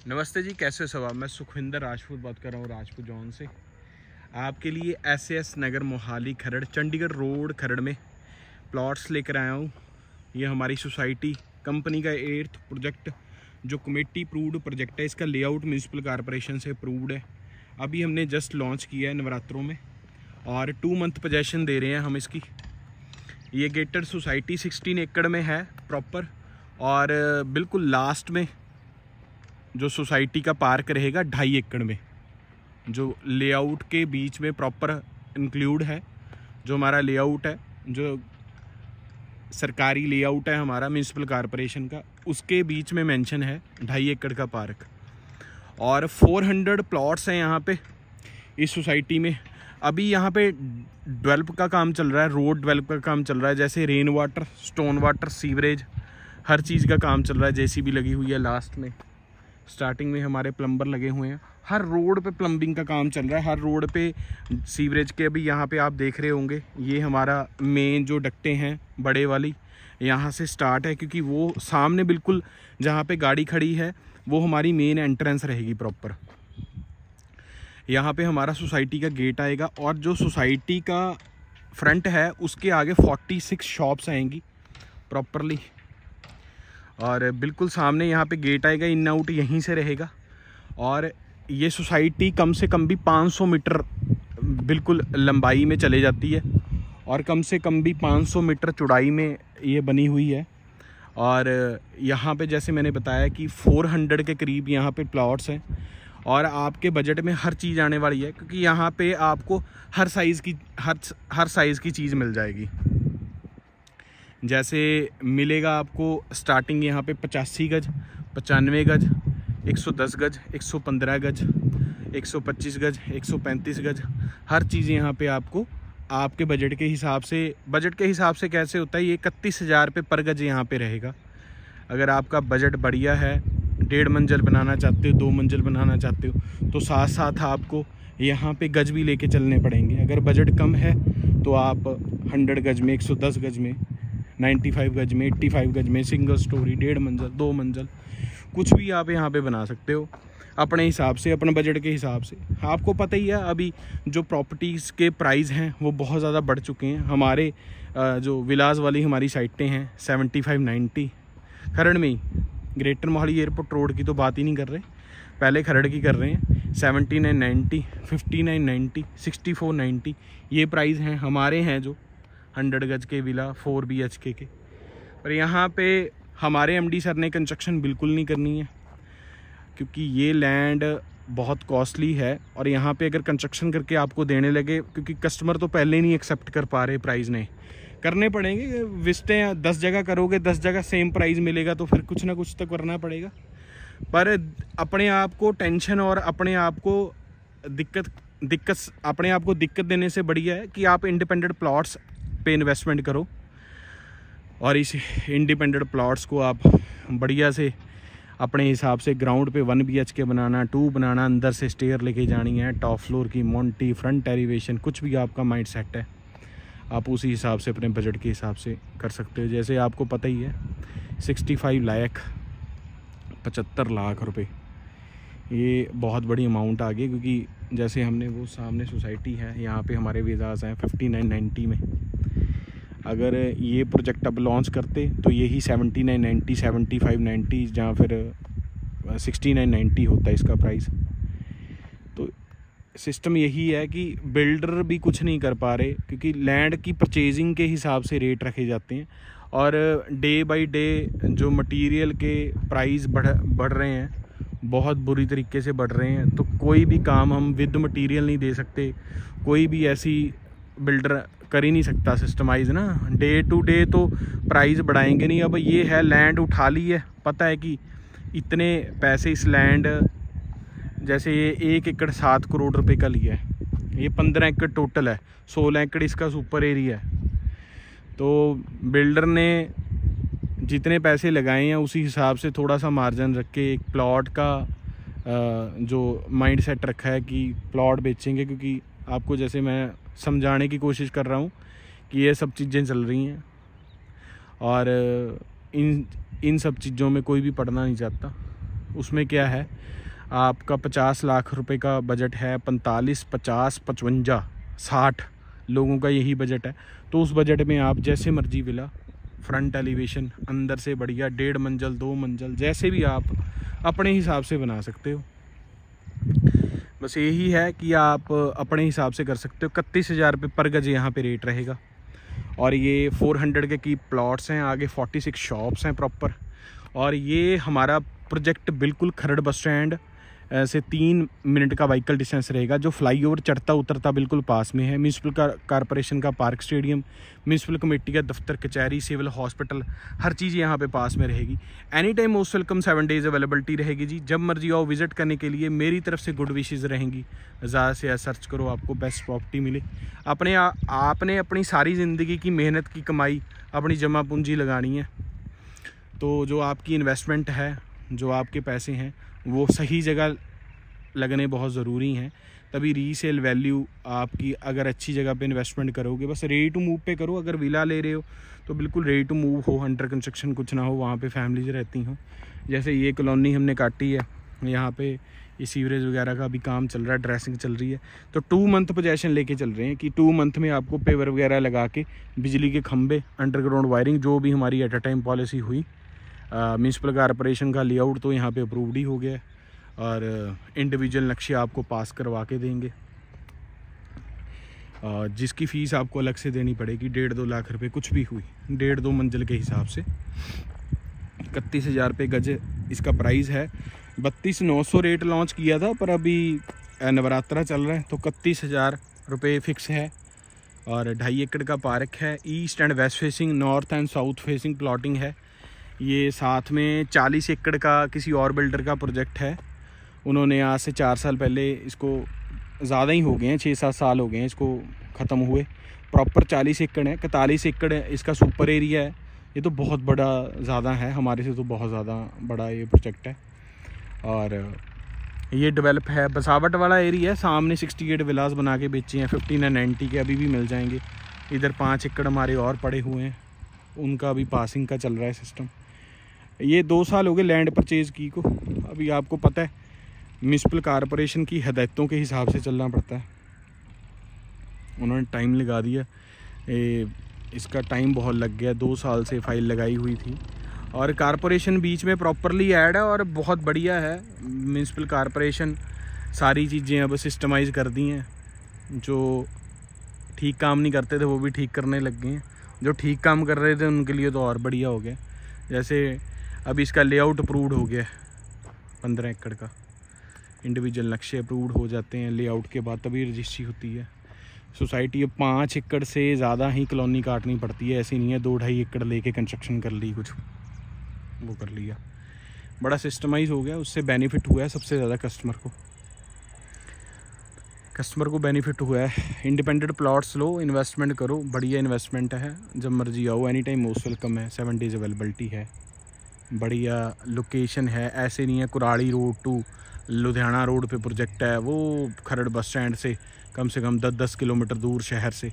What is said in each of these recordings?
नमस्ते जी, कैसे हो सब आप? मैं सुखविंदर राजपूत बात कर रहा हूँ राजपूत जॉन से। आपके लिए SAS नगर मोहाली खरड़ चंडीगढ़ रोड खरड़ में प्लॉट्स लेकर आया हूँ। ये हमारी सोसाइटी कंपनी का 8th प्रोजेक्ट जो कमेटी अप्रूव्ड प्रोजेक्ट है। इसका लेआउट म्यूनसिपल कॉरपोरेशन से अप्रूव्ड है। अभी हमने जस्ट लॉन्च किया है नवरात्रों में और 2 मंथ पोजेसन दे रहे हैं हम इसकी। ये गेटेड सोसाइटी 16 एकड़ में है प्रॉपर, और बिल्कुल लास्ट में जो सोसाइटी का पार्क रहेगा 2.5 एकड़ में, जो लेआउट के बीच में प्रॉपर इंक्लूड है। जो हमारा लेआउट है, जो सरकारी लेआउट है हमारा म्यूनसिपल कॉरपोरेशन का, उसके बीच में मेंशन है 2.5 एकड़ का पार्क। और 400 प्लॉट्स हैं यहाँ पे इस सोसाइटी में। अभी यहाँ पे डेवलप का काम चल रहा है, रोड डेवलप का काम चल रहा है, जैसे rain water, stone water, sewerage, हर चीज़ का काम चल रहा है। JCB लगी हुई है लास्ट में, स्टार्टिंग में हमारे प्लम्बर लगे हुए हैं। हर रोड पे प्लम्बिंग का काम चल रहा है, हर रोड पे सीवरेज के। अभी यहाँ पे आप देख रहे होंगे, ये हमारा मेन जो डक्टें हैं बड़े वाली, यहाँ से स्टार्ट है, क्योंकि वो सामने बिल्कुल जहाँ पे गाड़ी खड़ी है वो हमारी मेन एंट्रेंस रहेगी प्रॉपर। यहाँ पे हमारा सोसाइटी का गेट आएगा, और जो सोसाइटी का फ्रंट है उसके आगे 46 शॉप्स आएंगी प्रॉपरली। और बिल्कुल सामने यहाँ पे गेट आएगा, इन आउट यहीं से रहेगा। और ये सोसाइटी कम से कम भी 500 मीटर बिल्कुल लंबाई में चले जाती है, और कम से कम भी 500 मीटर चौड़ाई में ये बनी हुई है। और यहाँ पे जैसे मैंने बताया कि 400 के करीब यहाँ पे प्लॉट्स हैं, और आपके बजट में हर चीज़ आने वाली है, क्योंकि यहाँ पे आपको हर साइज़ की चीज़ मिल जाएगी। जैसे मिलेगा आपको स्टार्टिंग यहाँ पे 85 गज, 95 गज, 110 गज, 115 गज, 125 गज, 135 गज, हर चीज़ यहाँ पे आपको आपके बजट के हिसाब से कैसे होता है, ये 31,000 रुपये पर गज यहाँ पे रहेगा। अगर आपका बजट बढ़िया है, 1.5 मंजिल बनाना चाहते हो, 2 मंजिल बनाना चाहते हो, तो साथ साथ आपको यहाँ पे गज भी लेके चलने पड़ेंगे। अगर बजट कम है तो आप 100 गज में, 110 गज में, 95 गज में, 85 गज में, सिंगल स्टोरी, 1.5 मंजिल, 2 मंजिल, कुछ भी आप यहाँ पे बना सकते हो अपने हिसाब से, अपने बजट के हिसाब से। आपको पता ही है अभी जो प्रॉपर्टीज़ के प्राइस हैं वो बहुत ज़्यादा बढ़ चुके हैं। हमारे जो विलास वाली हमारी साइटें हैं 75-90 खरड़ में ही, ग्रेटर मोहाली एयरपोर्ट रोड की तो बात ही नहीं कर रहे, पहले खरड़ की कर रहे हैं। 79-90, 59-90, 64-90 ये प्राइस हैं हमारे हैं जो 100 गज के विला 4 BHK के। पर यहाँ पे हमारे MD सर ने कंस्ट्रक्शन बिल्कुल नहीं करनी है, क्योंकि ये लैंड बहुत कॉस्टली है। और यहाँ पे अगर कंस्ट्रक्शन करके आपको देने लगे, क्योंकि कस्टमर तो पहले नहीं एक्सेप्ट कर पा रहे, प्राइस नहीं करने पड़ेंगे। विजिटें 10 जगह करोगे, 10 जगह सेम प्राइस मिलेगा, तो फिर कुछ ना कुछ तो करना पड़ेगा। पर अपने आप को टेंशन और अपने आप को दिक्कत देने से बढ़िया है कि आप इंडिपेंडेंट प्लॉट्स पे इन्वेस्टमेंट करो, और इस इंडिपेंडेंट प्लॉट्स को आप बढ़िया से अपने हिसाब से ग्राउंड पे 1 BHK बनाना, 2 बनाना, अंदर से स्टेयर लेके जानी है, टॉप फ्लोर की मोंटी, फ्रंट एलिवेशन, कुछ भी आपका माइंड सेट है आप उसी हिसाब से अपने बजट के हिसाब से कर सकते हो। जैसे आपको पता ही है 65 लाख 75 लाख रुपए, ये बहुत बड़ी अमाउंट आ गई। क्योंकि जैसे हमने वो सामने सोसाइटी है, यहाँ पे हमारे विलास हैं 59-90 में। अगर ये प्रोजेक्ट अब लॉन्च करते तो यही 79-90, 75-90, जहाँ फिर 69-90 होता है इसका प्राइस। तो सिस्टम यही है कि बिल्डर भी कुछ नहीं कर पा रहे, क्योंकि लैंड की परचेजिंग के हिसाब से रेट रखे जाते हैं, और डे बाय डे जो मटेरियल के प्राइस बढ़ रहे हैं, बहुत बुरी तरीके से बढ़ रहे हैं। तो कोई भी काम हम विद मटेरियल नहीं दे सकते, कोई भी ऐसी बिल्डर कर ही नहीं सकता सिस्टमाइज ना। डे टू डे तो प्राइस बढ़ाएंगे नहीं। अब ये है, लैंड उठा ली है, पता है कि इतने पैसे इस लैंड, जैसे ये 1 एकड़ 7 करोड़ रुपए का लिया है, ये 15 एकड़ टोटल है, 16 एकड़ इसका सुपर एरिया है। तो बिल्डर ने जितने पैसे लगाए हैं उसी हिसाब से थोड़ा सा मार्जिन रख के एक प्लॉट का जो माइंड सेट रखा है कि प्लॉट बेचेंगे। क्योंकि आपको जैसे मैं समझाने की कोशिश कर रहा हूँ कि ये सब चीज़ें चल रही हैं, और इन सब चीज़ों में कोई भी पढ़ना नहीं चाहता। उसमें क्या है, आपका 50 लाख रुपए का बजट है, 45, 50, 55, 60 लोगों का यही बजट है। तो उस बजट में आप जैसे मर्जी विला, फ्रंट एलिवेशन, अंदर से बढ़िया 1.5 मंजिल 2 मंजिल जैसे भी आप अपने हिसाब से बना सकते हो। बस यही है कि आप अपने हिसाब से कर सकते हो। 31,000 रुपये पर गज यहाँ पे रेट रहेगा। और ये 400 के की प्लॉट्स हैं, आगे 46 शॉप्स हैं प्रॉपर। और ये हमारा प्रोजेक्ट बिल्कुल खरड़ बस स्टैंड से 3 मिनट का व्हीकल डिस्टेंस रहेगा। जो फ्लाईओवर चढ़ता उतरता बिल्कुल पास में है। म्यूनसिपल कॉरपोरेशन का पार्क स्टेडियम, म्यूनसिपल कमेटी का दफ्तर, कचहरी, सिविल हॉस्पिटल, हर चीज़ यहाँ पे पास में रहेगी। Any time most welcome, 7 days availability रहेगी जी। जब मर्जी आओ विजिट करने के लिए। मेरी तरफ से गुड विशेज़ रहेंगी। ज़्यादा से ज़्यादा सर्च करो, आपको बेस्ट प्रॉपर्टी मिले। आपने अपनी सारी ज़िंदगी की मेहनत की कमाई, अपनी जमा पूंजी लगानी है। तो जो आपकी इन्वेस्टमेंट है, जो आपके पैसे हैं, वो सही जगह लगने बहुत ज़रूरी हैं। तभी रीसेल वैल्यू आपकी, अगर अच्छी जगह पे इन्वेस्टमेंट करोगे, बस रेडी टू मूव पे करो। अगर विला ले रहे हो तो बिल्कुल रेडी टू मूव हो, अंडर कंस्ट्रक्शन कुछ ना हो, वहाँ पे फैमिलीज रहती हों। जैसे ये कॉलोनी हमने काटी है, यहाँ पे ये सीवरेज वगैरह का भी काम चल रहा है, ड्रेसिंग चल रही है। तो 2 मंथ पोजेसन लेके चल रहे हैं कि 2 मंथ में आपको पेवर वगैरह लगा के बिजली के खंभे, अंडरग्राउंड वायरिंग, जो भी हमारी एट अ टाइम पॉलिसी हुई, म्यूनसिपल कॉरपोरेशन का लेआउट तो यहाँ पे अप्रूव्ड ही हो गया है। और इंडिविजुअल नक्शे आपको पास करवा के देंगे, जिसकी फ़ीस आपको अलग से देनी पड़ेगी। 1.5-2 लाख रुपए कुछ भी हुई, 1.5-2 मंजिल के हिसाब से। 31,000 रुपये गज इसका प्राइस है। 32,900 रेट लॉन्च किया था, पर अभी नवरात्रा चल रहा है तो 31,000 रुपये फ़िक्स है। और 2.5 एकड़ का पार्क है। East and waste facing, north and south facing plotting है। ये साथ में 40 एकड़ का किसी और बिल्डर का प्रोजेक्ट है। उन्होंने आज से 4 साल पहले, इसको ज़्यादा ही हो गए हैं, 6-7 साल हो गए हैं इसको ख़त्म हुए। प्रॉपर 40 एकड़ है, 41 एकड़ इसका सुपर एरिया है। ये तो बहुत बड़ा ज़्यादा है, हमारे से तो बहुत ज़्यादा बड़ा ये प्रोजेक्ट है। और ये डेवलप है, बसावट वाला एरिया है। सामने 68 विलास बना के बेचे हैं, 15 और 90 के अभी भी मिल जाएंगे। इधर 5 एकड़ हमारे और पड़े हुए हैं, उनका अभी पासिंग का चल रहा है सिस्टम। ये 2 साल हो गए लैंड परचेज़ की को। अभी आपको पता है म्यूनसिपल कॉरपोरेशन की हदायतों के हिसाब से चलना पड़ता है। उन्होंने टाइम लगा दिया, इसका टाइम बहुत लग गया। 2 साल से फाइल लगाई हुई थी। और कॉरपोरेशन बीच में प्रॉपरली ऐड है और बहुत बढ़िया है। म्यूनसिपल कॉरपोरेशन सारी चीज़ें अब सिस्टमाइज़ कर दी हैं। जो ठीक काम नहीं करते थे वो भी ठीक करने लग गए हैं। जो ठीक काम कर रहे थे उनके लिए तो और बढ़िया हो गया। जैसे अभी इसका लेआउट अप्रूव्ड हो गया 15 एकड़ का। इंडिविजुअल नक्शे अप्रूव्ड हो जाते हैं लेआउट के बाद, तभी रजिस्ट्री होती है। सोसाइटी अब 5 एकड़ से ज़्यादा ही कॉलोनी काटनी पड़ती है। ऐसी नहीं है 2-2.5 एकड़ लेके कंस्ट्रक्शन कर ली, कुछ वो कर लिया। बड़ा सिस्टमाइज हो गया, उससे बेनिफिट हुआ है सबसे ज़्यादा कस्टमर को बेनिफिट हुआ है। इंडिपेंडेंट प्लॉट्स लो, इन्वेस्टमेंट करो, बढ़िया इन्वेस्टमेंट है। जब मर्जी आओ, एनी टाइम मोस्ट वेलकम है। 7 डेज़ अवेलेबिलिटी है। बढ़िया लोकेशन है, ऐसे नहीं है Kurali road to Ludhiana road पे प्रोजेक्ट है। वो खरड़ बस स्टैंड से कम 10-10 किलोमीटर दूर शहर से।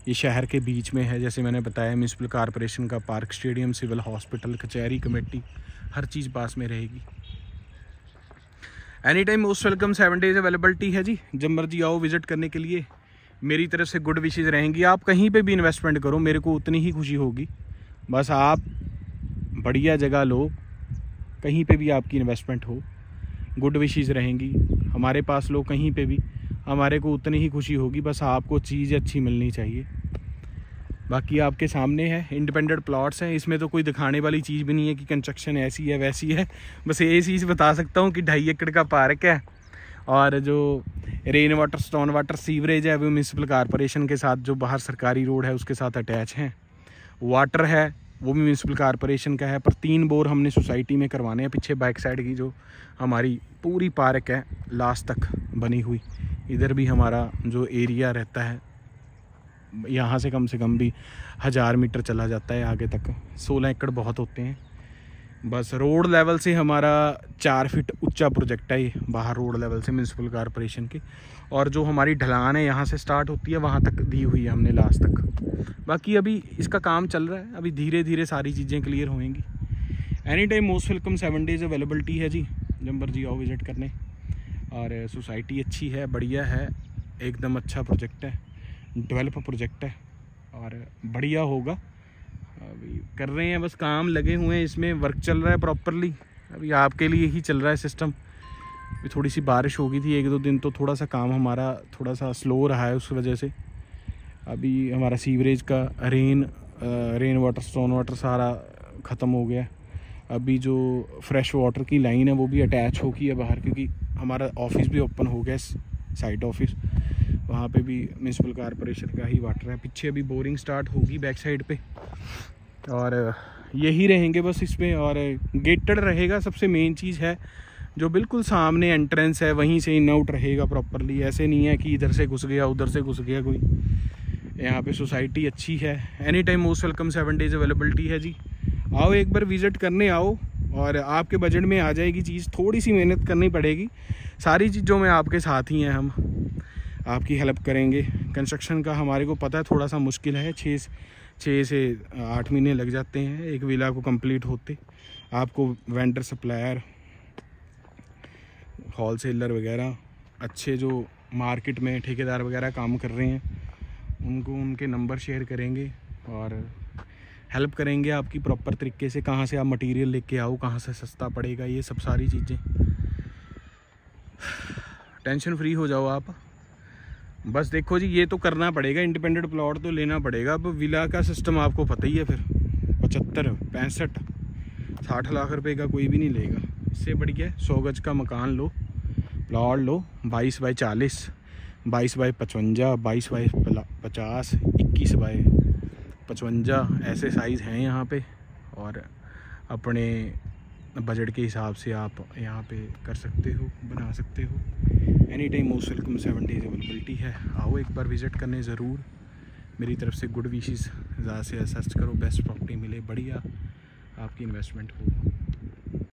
ये शहर के बीच में है। जैसे मैंने बताया, म्यूनसिपल कॉरपोरेशन का पार्क स्टेडियम, सिविल हॉस्पिटल, कचहरी, कमेटी, हर चीज़ पास में रहेगी। Any time most welcome, 7 days availability है जी। जब मर्जी आओ विजिट करने के लिए। मेरी तरफ से गुड विशेज़ रहेंगी। आप कहीं पे भी इन्वेस्टमेंट करो, मेरे को उतनी ही खुशी होगी। बस आप बढ़िया जगह लो, कहीं पे भी आपकी इन्वेस्टमेंट हो, गुड विशेज़ रहेंगी। हमारे पास लो, कहीं पे भी, हमारे को उतनी ही खुशी होगी। बस आपको चीज़ अच्छी मिलनी चाहिए। बाकी आपके सामने है, इंडिपेंडेंट प्लॉट्स हैं। इसमें तो कोई दिखाने वाली चीज़ भी नहीं है कि कंस्ट्रक्शन ऐसी है वैसी है। बस ये चीज़ बता सकता हूँ कि 2.5 एकड़ का पार्क है। और जो rain water, stone water, sewerage है, वो म्यूनसिपल कॉरपोरेशन के साथ, जो बाहर सरकारी रोड है उसके साथ अटैच हैं। वाटर है, वो भी म्यूनसिपल कॉरपोरेशन का है। पर 3 बोर हमने सोसाइटी में करवाने हैं। पीछे बैक साइड की जो हमारी पूरी पार्क है लास्ट तक बनी हुई, इधर भी हमारा जो एरिया रहता है, यहाँ से कम भी 1000 मीटर चला जाता है आगे तक। 16 एकड़ बहुत होते हैं। बस रोड लेवल से हमारा 4 फीट ऊंचा प्रोजेक्ट है ये, बाहर रोड लेवल से म्यूनसिपल कॉरपोरेशन के। और जो हमारी ढलान है यहाँ से स्टार्ट होती है, वहाँ तक दी हुई है हमने लास्ट तक। बाकी अभी इसका काम चल रहा है, अभी धीरे धीरे सारी चीज़ें क्लियर होंगी। Any time most welcome, 7 days availability है जी। जब मर्जी आओ विज़िट करने। और सोसाइटी अच्छी है, बढ़िया है, एकदम अच्छा प्रोजेक्ट है, डेवलप प्रोजेक्ट है और बढ़िया होगा। अभी कर रहे हैं, बस काम लगे हुए हैं, इसमें वर्क चल रहा है प्रॉपरली। अभी आपके लिए ही चल रहा है सिस्टम। अभी थोड़ी सी बारिश हो गई थी 1-2 दिन, तो थोड़ा सा काम हमारा थोड़ा सा स्लो रहा है, उस वजह से। अभी हमारा सीवरेज का रेन वाटर, स्टोन वाटर सारा ख़त्म हो गया। अभी जो फ्रेश वाटर की लाइन है वो भी अटैच होगी है बाहर, क्योंकि हमारा ऑफिस भी ओपन हो गया, साइट ऑफिस, वहाँ पे भी म्यूनसिपल कॉरपोरेशन का ही वाटर है। पीछे अभी बोरिंग स्टार्ट होगी बैक साइड पे, और यही रहेंगे बस इसमें। और गेटेड रहेगा, सबसे मेन चीज़ है। जो बिल्कुल सामने एंट्रेंस है वहीं से इन आउट रहेगा प्रॉपरली। ऐसे नहीं है कि इधर से घुस गया उधर से घुस गया कोई। यहाँ पे सोसाइटी अच्छी है, any time most welcome, 7 days availability है जी। आओ एक बार विज़िट करने आओ, और आपके बजट में आ जाएगी चीज़। थोड़ी सी मेहनत करनी पड़ेगी, सारी चीज़ों में आपके साथ ही हैं हम, आपकी हेल्प करेंगे। कंस्ट्रक्शन का हमारे को पता है थोड़ा सा मुश्किल है, 6 से 8 महीने लग जाते हैं एक विला को कंप्लीट होते। आपको वेंडर, सप्लायर, होलसेलर वगैरह, अच्छे जो मार्केट में ठेकेदार वगैरह काम कर रहे हैं, उनको उनके नंबर शेयर करेंगे और हेल्प करेंगे आपकी प्रॉपर तरीके से। कहाँ से आप मटेरियल लेके आओ, कहाँ से सस्ता पड़ेगा, ये सब सारी चीज़ें। टेंशन फ्री हो जाओ आप। बस देखो जी, ये तो करना पड़ेगा, इंडिपेंडेंट प्लॉट तो लेना पड़ेगा। अब विला का सिस्टम आपको पता ही है, फिर 75, 65, 60 लाख रुपए का कोई भी नहीं लेगा। इससे बढ़िया 100 गज का मकान लो, प्लॉट लो, 22 बाई 40, 22 बाई 55, 22 बाई 50, 21 बाई 55, ऐसे साइज़ हैं यहाँ पे। और अपने बजट के हिसाब से आप यहाँ पे कर सकते हो, बना सकते हो। Any time most welcome, 7 days availability है। आओ एक बार विज़िट करने ज़रूर। मेरी तरफ से गुड विशेस। ज़्यादा से सर्च करो, बेस्ट प्रॉपर्टी मिले, बढ़िया आपकी इन्वेस्टमेंट हो।